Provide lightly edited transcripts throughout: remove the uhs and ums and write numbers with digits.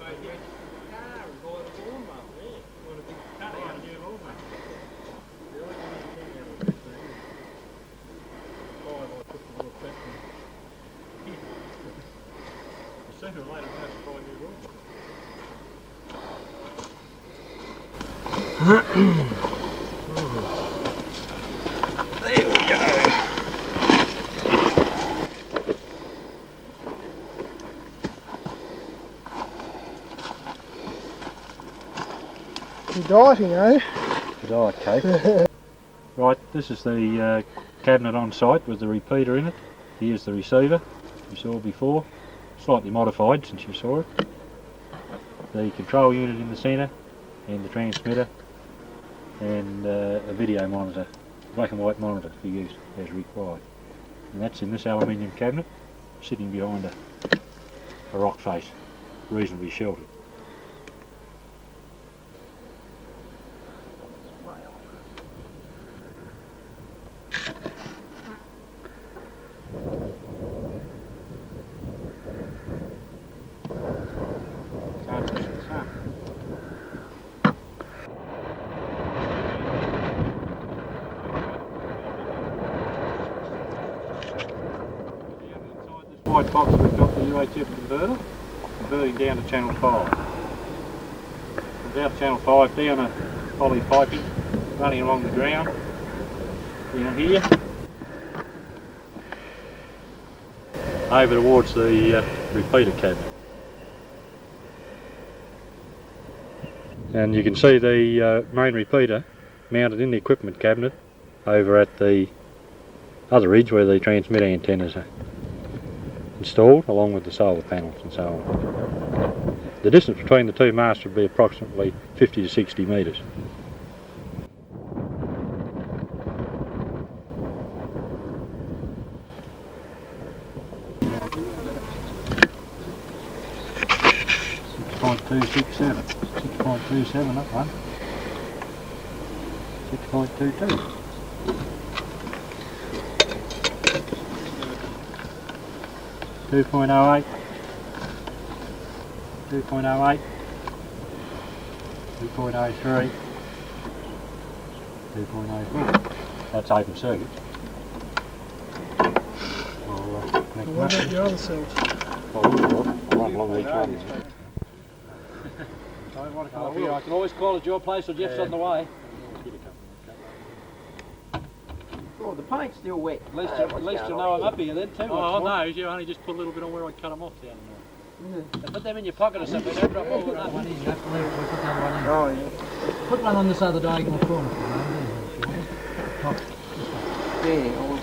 There we go. You're dieting, eh? Diet cake. Right, this is the cabinet on site with the repeater in it. Here's the receiver you saw before, slightly modified since you saw it. The control unit in the centre, and the transmitter, and a video monitor, black and white monitor for use as required. And that's in this aluminium cabinet, sitting behind a rock face, reasonably sheltered. White box we've got the UHF converter, converting down to channel 5. Without channel 5 down a poly piping running along the ground down here over towards the repeater cabinet. And you can see the main repeater mounted in the equipment cabinet over at the other edge where the transmitter antennas are installed, along with the solar panels and so on. The distance between the two masts would be approximately 50 to 60 metres. .267, 6.27 that one, 6.22. Two 2.08, 2.08, 2.03, 2.04. That's open circuit. What about your other cells? One along each one. I can always call at your place or Jeff's on the way. Oh, the paint's still wet. At least you'll know I'm up here then too. Oh no, you only just put a little bit on where I cut them off down there. Put them in your pocket or something, don't drop all of that. One in, you have to leave it, we'll put the other one in. Oh, yeah. Put one on this other diagonal corner. Yeah,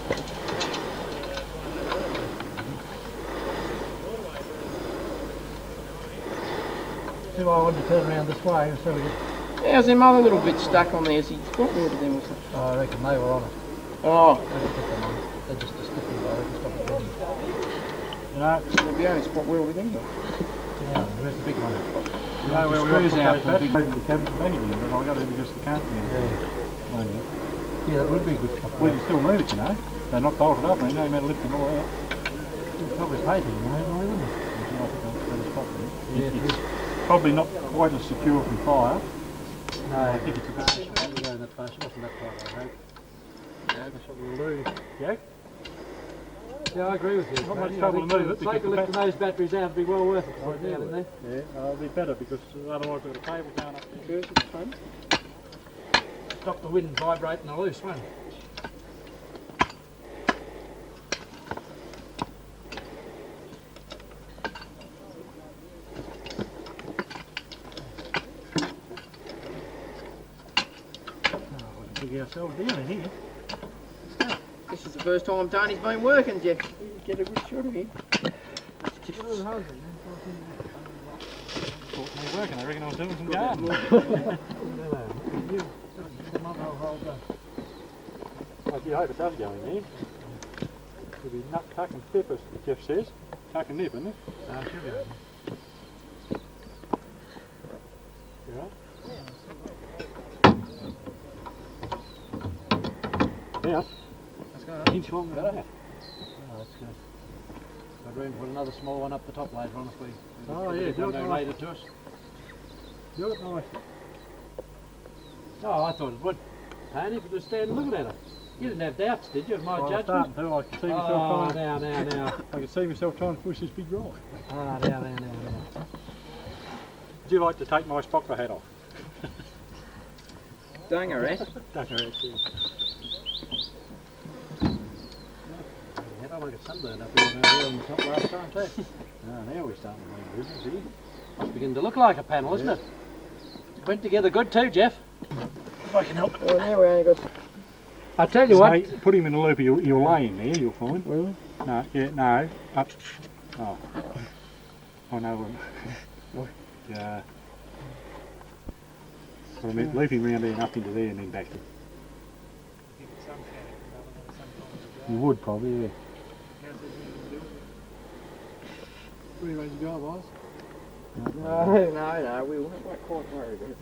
See why I wanted to turn around this way so we just... how's them other little bits stuck on there? Has he got rid of them or something? Oh, I reckon they were on it. Oh. I didn't put them on. They're just a sticky though, they can stop it bending. No, they'll be only spot welded in there. Yeah, where's the big one? You know where we got the cabinet back again, but I got it because the can't be in there. Yeah, that would be good. We can still move it, you know. They're not bolted up, ain't no matter lifting all out. It's probably painting, isn't it? Yeah, it's probably not quite as secure from fire. No, I think it's a bit. She wasn't that far, I hope. Yeah, that's what we'll do. Yeah? Yeah, I agree with you. Not much trouble to move it. Take a lift of those batteries out, it'd be well worth it. Yeah, it'll be better because otherwise we've got a cable going up there first at the front. Stop the wind vibrating the loose one. Ourselves down in here. This is the first time Tony's been working, Jeff. You get a good shot of him. It's me working, I reckon I was doing some gardening. I do hope it does go in there. It'll be nut, tuck and tip, as Jeff says. Tuck and nip, isn't it? Should be right. You right? Out. Let's go. Inch long. Oh, that's good. room to put another small one up the top later on if we... Oh yeah, do it they nice. laid it to us. Do it nice. Oh, I thought it would. Tony, but just stand looking at it. You didn't have doubts, did you, of my judgment? I can see myself now. I can see myself trying to push this big rock. Now. Would you like to take my spockler hat off? Danger, eh? Duncan, Yeah, I want to get sunburned up here on the top last time too. Now we're starting to make business here. Must begin to look like a panel, isn't it? Went together good too, Jeff. if I can help it. Well, now we only got... I tell you what. Hey, put him in a loop, you'll lay him there, you'll find. Really? No, yeah, no, up. Oh. I know. Yeah. What I meant, loop him round there and up into there and then back to. You would probably, yeah. Where are you ready to go, boys? No, we weren't quite worried about it.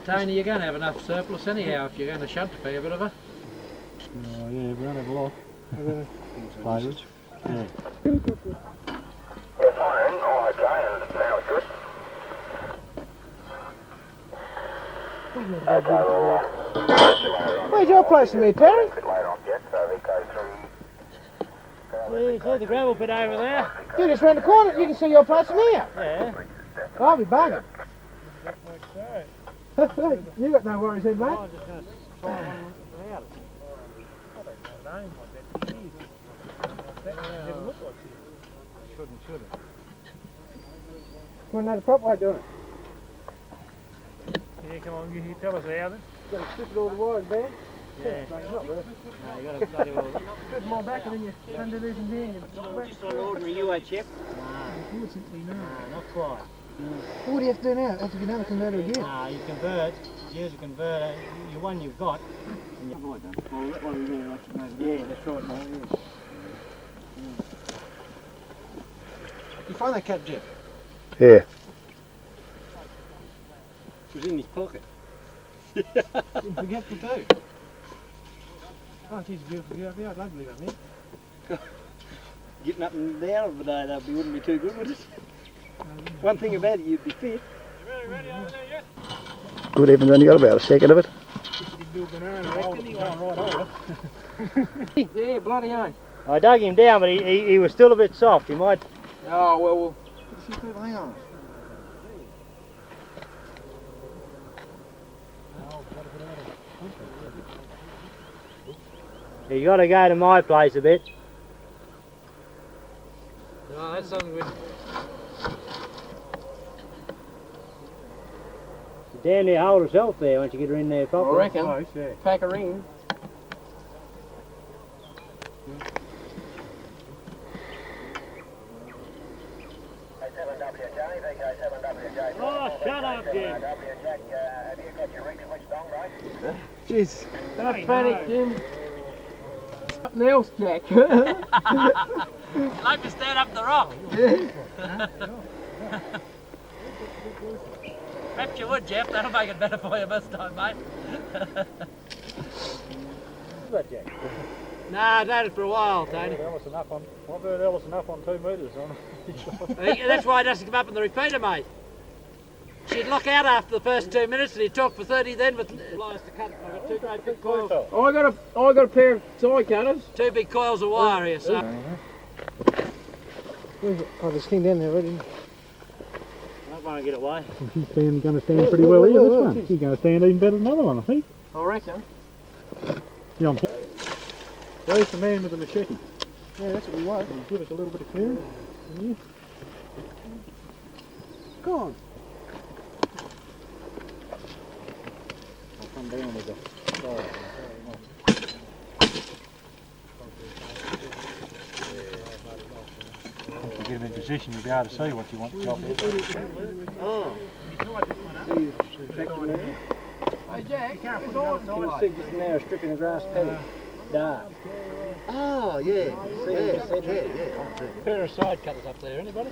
Tony, you're going to have enough surplus anyhow if you're going to shunt a fair bit of her. Oh yeah, we don't have a lot. Favourites. Yeah. Where's your place in there, Terry? See the gravel pit over there? You just round the corner. You can see your place from here. Yeah. I'll be bugging. You got no worries then, mate. I'm just going to try one without it. I don't know the name like that for years. That never looked like it. Shouldn't. Want to know the proper way of doing it? Yeah, come on, you tell us how then. You've got to strip it all the wires back. Yeah. It's not worth it. No, you got to bloody well. Put more back and then you undo these and then you Just on ordinary UA chip? Unfortunately, no. No, not quite. What do you have to do now? Have to get another converter again? No, you convert, use a converter, your one you've got. And you... Well, that one there, like you know. Yeah, that's right, mate. You find that cap, Jeff? Yeah. It was in his pocket. Didn't forget to do. Oh, geez, beautiful view up here. I'd love to live up here. Getting up and down of the day, that wouldn't be too good, would it? One thing about it, you'd be fit. Good evening, only got about a second of it. Yeah, bloody hell. I dug him down, but he was still a bit soft. He might... Oh, well, Hang on. You got to go to my place a bit. No, that's something we'd... Damn near hold herself there once you get her in there I properly. reckon. Close, yeah. Pack her in. Oh, shut up, Jim. Jeez. Don't panic, Jim. Something else, Jack. like to stand up the rock. Perhaps you would, Jeff. That'll make it better for you this time, mate. That Jack. Nah, I've had it for a while, Tony. That was enough on. What about that was enough on 2 metres on it? That's why he doesn't come up in the repeater, mate. She'd lock out after the first 2 minutes and he'd talk for 30 then with pliers to cut. I've got two great big coils. I got a pair of side cutters. Two big coils of wire here, so. Where's it? Oh, there's king down there already. I don't want to get away. He's going to stand pretty well here, this one. He's going to stand even better than the other one, I think. I reckon. Yeah, where's the man with the machete? Yeah, that's what we want. Give us a little bit of clearance. Yeah. Go on. I'll come down with the fire. If you get him in position, you'll be able to see what you want to chop out. Oh. Hey, Jack, it's I see just now stripping the grass paddock. Dark. Oh, yeah. A pair of side cutters up there, anybody?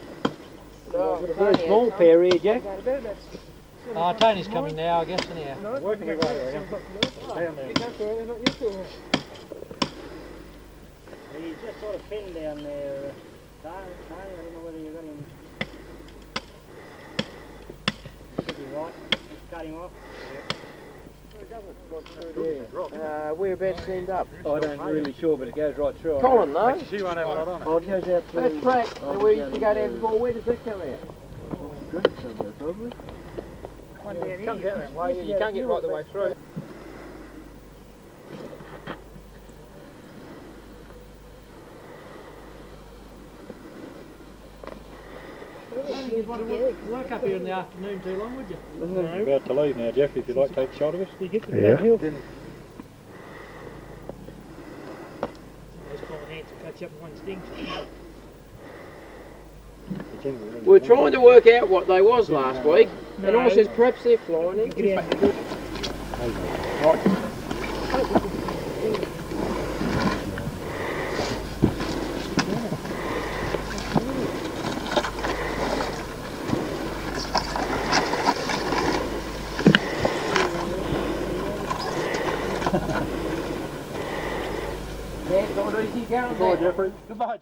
Very small pair here, Jack. Oh, Tony's coming now, I guess, anyhow. Working your way around. Down there. He's just sort of pinned down there. Tony, I don't know whether you got him. He should be right. Just cut him off. Whereabouts end up? I don't really sure, but it goes right through. Colin, though. She won't have a lot on it. Oh, it goes out through. That track where you used to go down before, where does that come out? Probably. One down here. Comes out that way, you can't get right the way through. Work up here in the afternoon too long, would you? We're about to leave now, Jeff, if you'd like to take a shot of us. You get to Yeah. that hill. Just call an ant to catch up in one sting. We're trying to work out what they was last week, and I says perhaps they're flying in. Get out. Yeah, it's not easy going. Bye, Jeffrey. Goodbye, Jim.